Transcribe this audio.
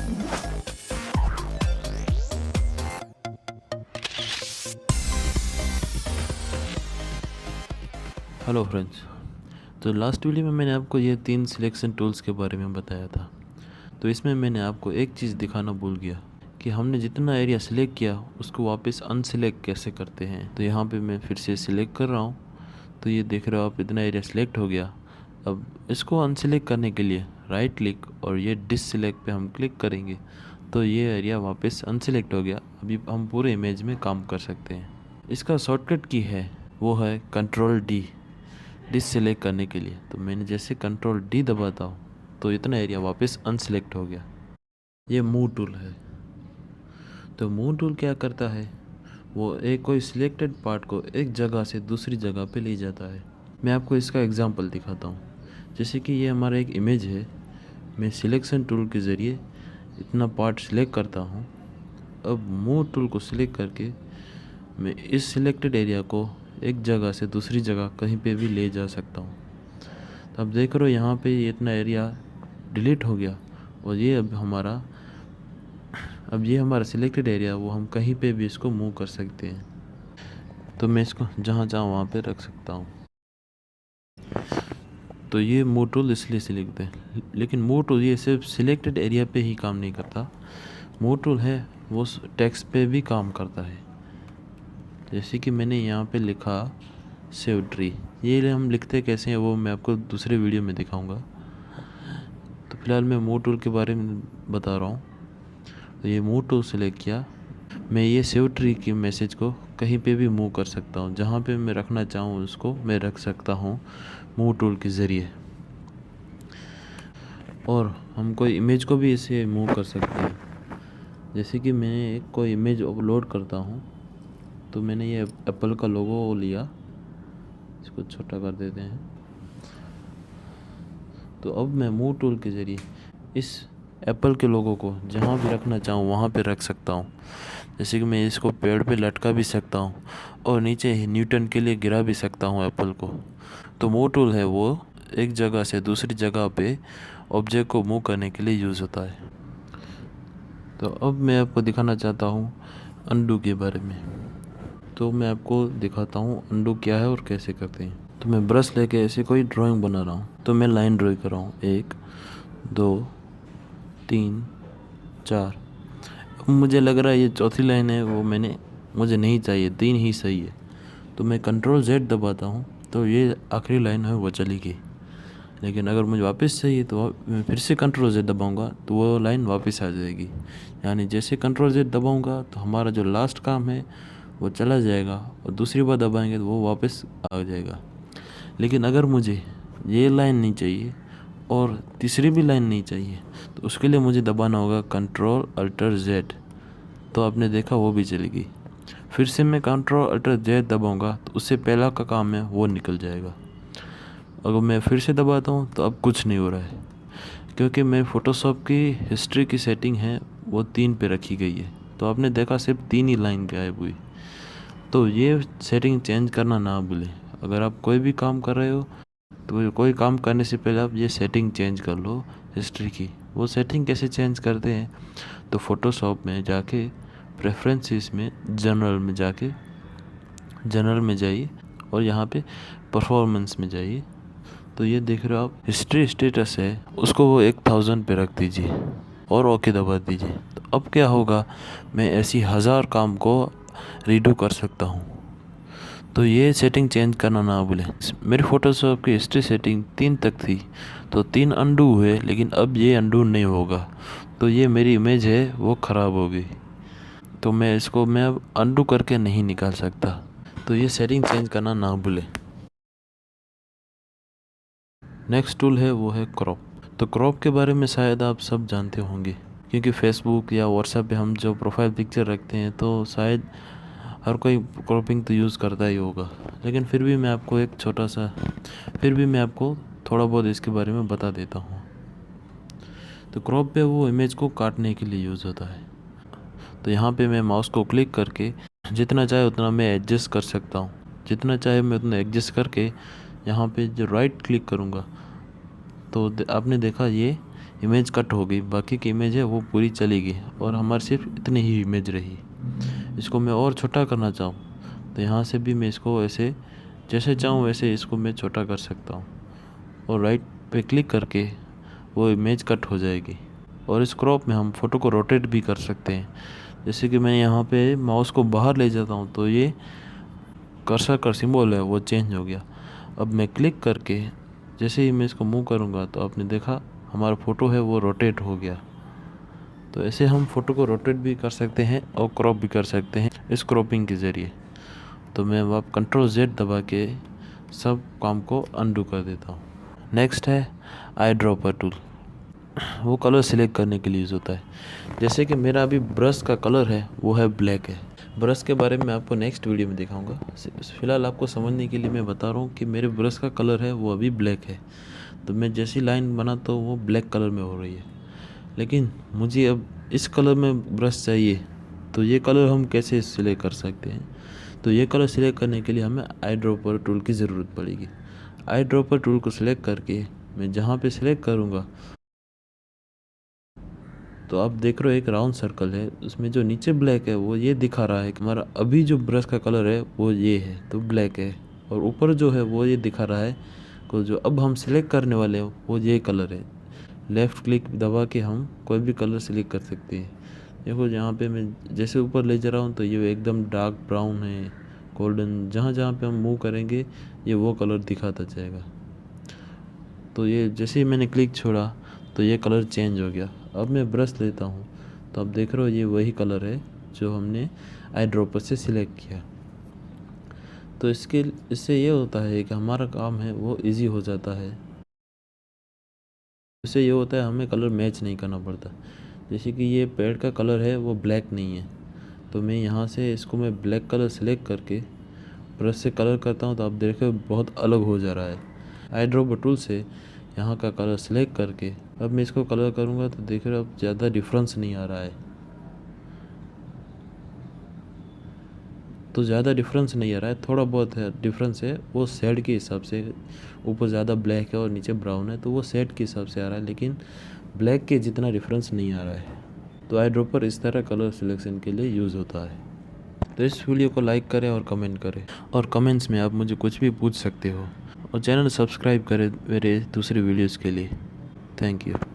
Hello friends. तो last video में मैंने आपको ये 3 सिलेक्शन टूल्स के बारे में बताया था। तो इसमें मैंने आपको एक चीज़ दिखाना भूल गया कि हमने जितना एरिया सिलेक्ट किया उसको वापस अनसिलेक्ट कैसे करते हैं। तो यहाँ पे मैं फिर से सिलेक्ट कर रहा हूँ। तो ये देख रहे हो आप, इतना एरिया सिलेक्ट हो गया। अब इसको अनसिलेक्ट करने के लिए राइट क्लिक और ये डिससिलेक्ट पे हम क्लिक करेंगे तो ये एरिया वापस अनसिलेक्ट हो गया। अभी हम पूरे इमेज में काम कर सकते हैं। इसका शॉर्टकट की है वो है कंट्रोल डी, डिससेलेक्ट करने के लिए। तो मैंने जैसे कंट्रोल डी दबाता हूँ तो इतना एरिया वापस अनसेलेक्ट हो गया। ये मूव टूल है। तो मूव टूल क्या करता है, वो एक कोई सिलेक्टेड पार्ट को एक जगह से दूसरी जगह पे ले जाता है। मैं आपको इसका एग्जांपल दिखाता हूँ। जैसे कि ये हमारा एक इमेज है, मैं सिलेक्शन टूल के ज़रिए इतना पार्ट सिलेक्ट करता हूँ। अब मूव टूल को सिलेक्ट करके मैं इस सिलेक्टेड एरिया को एक जगह से दूसरी जगह कहीं पे भी ले जा सकता हूँ। तो अब देख रहे हो यहाँ पे ये इतना एरिया डिलीट हो गया और ये अब ये हमारा सिलेक्टेड एरिया, वो हम कहीं पे भी इसको मूव कर सकते हैं। तो मैं इसको जहाँ चाहूँ वहाँ पे रख सकता हूँ। तो ये मूव टूल इसलिए सिलेक्ट है, लेकिन मूव टूल ये सिर्फ सिलेक्टेड एरिया पे ही काम नहीं करता। मूव टूल है वो टेक्स्ट पे भी काम करता है। जैसे कि मैंने यहाँ पे लिखा सेव ट्री, ये हम लिखते कैसे हैं वो मैं आपको दूसरे वीडियो में दिखाऊंगा। तो फिलहाल मैं मूव टूल के बारे में बता रहा हूँ। तो ये मूव टूल सेलेक्ट किया, मैं ये सेव ट्री की मैसेज को कहीं पे भी मूव कर सकता हूँ। जहाँ पे मैं रखना चाहूँ उसको मैं रख सकता हूँ मूव टूल के ज़रिए। और हम कोई इमेज को भी इसे मूव कर सकते हैं। जैसे कि मैं एक कोई इमेज अपलोड करता हूँ, तो मैंने ये एप्पल का लोगो लिया, इसको छोटा कर देते हैं। तो अब मैं मूव टूल के ज़रिए इस एप्पल के लोगों को जहाँ भी रखना चाहूँ वहाँ पे रख सकता हूँ। जैसे कि मैं इसको पेड़ पे लटका भी सकता हूँ और नीचे न्यूटन के लिए गिरा भी सकता हूँ एप्पल को। तो मूव टूल है वो एक जगह से दूसरी जगह पे ऑब्जेक्ट को मूव करने के लिए यूज़ होता है। तो अब मैं आपको दिखाना चाहता हूँ अंडू के बारे में। तो मैं आपको दिखाता हूँ अंडू क्या है और कैसे करते हैं। तो मैं ब्रश लेके ऐसे कोई ड्राइंग बना रहा हूँ। तो मैं लाइन ड्रॉ कर रहा हूँ, 1 2 3 4। अब मुझे लग रहा है ये चौथी लाइन है, वो मुझे नहीं चाहिए, 3 ही सही है। तो मैं कंट्रोल Z दबाता हूँ तो ये आखिरी लाइन है वो चली गई। लेकिन अगर मुझे वापस चाहिए तो मैं फिर से कंट्रोल Z दबाऊँगा तो वो लाइन वापस आ जाएगी। यानी जैसे कंट्रोल Z दबाऊँगा तो हमारा जो लास्ट काम है वो चला जाएगा और दूसरी बार दबाएंगे तो वो वापस आ जाएगा। लेकिन अगर मुझे ये लाइन नहीं चाहिए और तीसरी भी लाइन नहीं चाहिए तो उसके लिए मुझे दबाना होगा कंट्रोल अल्टर Z। तो आपने देखा वो भी चली गई। फिर से मैं कंट्रोल अल्टर Z दबाऊँगा तो उससे पहला का काम है वो निकल जाएगा। अगर मैं फिर से दबाता हूँ तो अब कुछ नहीं हो रहा है, क्योंकि मैं फ़ोटोशॉप की हिस्ट्री की सेटिंग है वो 3 पे रखी गई है। तो आपने देखा सिर्फ 3 ही लाइन गायब हुई। तो ये सेटिंग चेंज करना ना भूलें। अगर आप कोई भी काम कर रहे हो तो कोई काम करने से पहले आप ये सेटिंग चेंज कर लो हिस्ट्री की। वो सेटिंग कैसे चेंज करते हैं, तो फ़ोटोशॉप में जाके प्रेफरेंसेस में जनरल में जाइए और यहाँ पे परफॉर्मेंस में जाइए। तो ये देख रहे हो आप, हिस्ट्री स्टेटस है उसको वो 1000 पे रख दीजिए और ओके दबा दीजिए। तो अब क्या होगा, मैं ऐसी 1000 काम को रीडू कर सकता हूँ। तो ये सेटिंग चेंज करना ना भूलें। मेरी फ़ोटोशॉप की हिस्ट्री सेटिंग 3 तक थी तो 3 अंडू हुए, लेकिन अब ये अंडू नहीं होगा। तो ये मेरी इमेज है वो ख़राब हो गई। तो मैं अब अंडू करके नहीं निकाल सकता। तो ये सेटिंग चेंज करना ना भूलें। नेक्स्ट टूल है वो है क्रॉप। तो क्रॉप के बारे में शायद आप सब जानते होंगे, क्योंकि फेसबुक या व्हाट्सएप पे हम जो प्रोफाइल पिक्चर रखते हैं तो शायद हर कोई क्रॉपिंग तो यूज़ करता ही होगा। लेकिन फिर भी मैं आपको थोड़ा बहुत इसके बारे में बता देता हूँ। तो क्रॉप पे वो इमेज को काटने के लिए यूज़ होता है। तो यहाँ पे मैं माउस को क्लिक करके जितना चाहे उतना मैं एडजस्ट कर सकता हूँ। जितना चाहे मैं उतना एडजस्ट करके यहाँ पे जो राइट क्लिक करूँगा तो आपने देखा ये इमेज कट हो गई, बाकी की इमेज है वो पूरी चली गई और हमारी सिर्फ इतनी ही इमेज रही। इसको मैं और छोटा करना चाहूँ तो यहाँ से भी मैं इसको ऐसे जैसे चाहूँ वैसे इसको मैं छोटा कर सकता हूँ और राइट पे क्लिक करके वो इमेज कट हो जाएगी। और इस क्रॉप में हम फ़ोटो को रोटेट भी कर सकते हैं। जैसे कि मैं यहाँ पे माउस को बाहर ले जाता हूँ तो ये कर्सर का सिंबल है वो चेंज हो गया। अब मैं क्लिक करके जैसे ही मैं इसको मूव करूँगा तो आपने देखा हमारा फ़ोटो है वो रोटेट हो गया। तो ऐसे हम फ़ोटो को रोटेट भी कर सकते हैं और क्रॉप भी कर सकते हैं इस क्रॉपिंग के ज़रिए। तो मैं अब Ctrl+Z दबा के सब काम को अनडू कर देता हूँ। नेक्स्ट है आई ड्रॉपर टूल। वो कलर सिलेक्ट करने के लिए यूज़ होता है। जैसे कि मेरा अभी ब्रश का कलर है वो है ब्लैक है। ब्रश के बारे में आपको नेक्स्ट वीडियो में दिखाऊंगा। फ़िलहाल आपको समझने के लिए मैं बता रहा हूँ कि मेरे ब्रश का कलर है वो अभी ब्लैक है। तो मैं जैसी लाइन बनाता हूँ वो ब्लैक कलर में हो रही है, लेकिन मुझे अब इस कलर में ब्रश चाहिए। तो ये कलर हम कैसे सिलेक्ट कर सकते हैं? तो ये कलर सिलेक्ट करने के लिए हमें आई ड्रॉपर टूल की ज़रूरत पड़ेगी। आई ड्रॉपर टूल को सिलेक्ट करके मैं जहाँ पे सिलेक्ट करूँगा तो आप देख रहे हो एक राउंड सर्कल है, उसमें जो नीचे ब्लैक है वो ये दिखा रहा है कि हमारा अभी जो ब्रश का कलर है वो ये है, तो ब्लैक है। और ऊपर जो है वो ये दिखा रहा है को जो अब हम सिलेक्ट करने वाले हैं वो ये कलर है। लेफ़्ट क्लिक दबा के हम कोई भी कलर सिलेक्ट कर सकते हैं। देखो यहाँ पे मैं जैसे ऊपर ले जा रहा हूँ तो ये एकदम डार्क ब्राउन है, गोल्डन, जहाँ जहाँ पे हम मूव करेंगे ये वो कलर दिखाता जाएगा। तो ये जैसे ही मैंने क्लिक छोड़ा तो ये कलर चेंज हो गया। अब मैं ब्रश लेता हूँ तो आप देख रहे हो ये वही कलर है जो हमने आई ड्रॉपर से सिलेक्ट किया। तो इससे ये होता है कि हमारा काम है वो इजी हो जाता है। इससे ये होता है हमें कलर मैच नहीं करना पड़ता। जैसे कि ये पेड़ का कलर है वो ब्लैक नहीं है, तो मैं यहाँ से इसको मैं ब्लैक कलर सेलेक्ट करके ब्रश से कलर करता हूँ तो आप देखो बहुत अलग हो जा रहा है। आई ड्रॉपर टूल से यहाँ का कलर सेलेक्ट करके अब मैं इसको कलर करूँगा तो देख रहे हो अब ज़्यादा डिफरेंस नहीं आ रहा है। तो ज़्यादा डिफरेंस नहीं आ रहा है, थोड़ा बहुत है डिफरेंस है, वो शेड के हिसाब से। ऊपर ज़्यादा ब्लैक है और नीचे ब्राउन है तो वो शेड के हिसाब से आ रहा है, लेकिन ब्लैक के जितना डिफरेंस नहीं आ रहा है। तो आई ड्रॉपर इस तरह कलर सिलेक्शन के लिए यूज़ होता है। तो इस वीडियो को लाइक करें और कमेंट करें, और कमेंट्स में आप मुझे कुछ भी पूछ सकते हो, और चैनल सब्सक्राइब करें मेरे दूसरे वीडियोज़ के लिए। Thank you.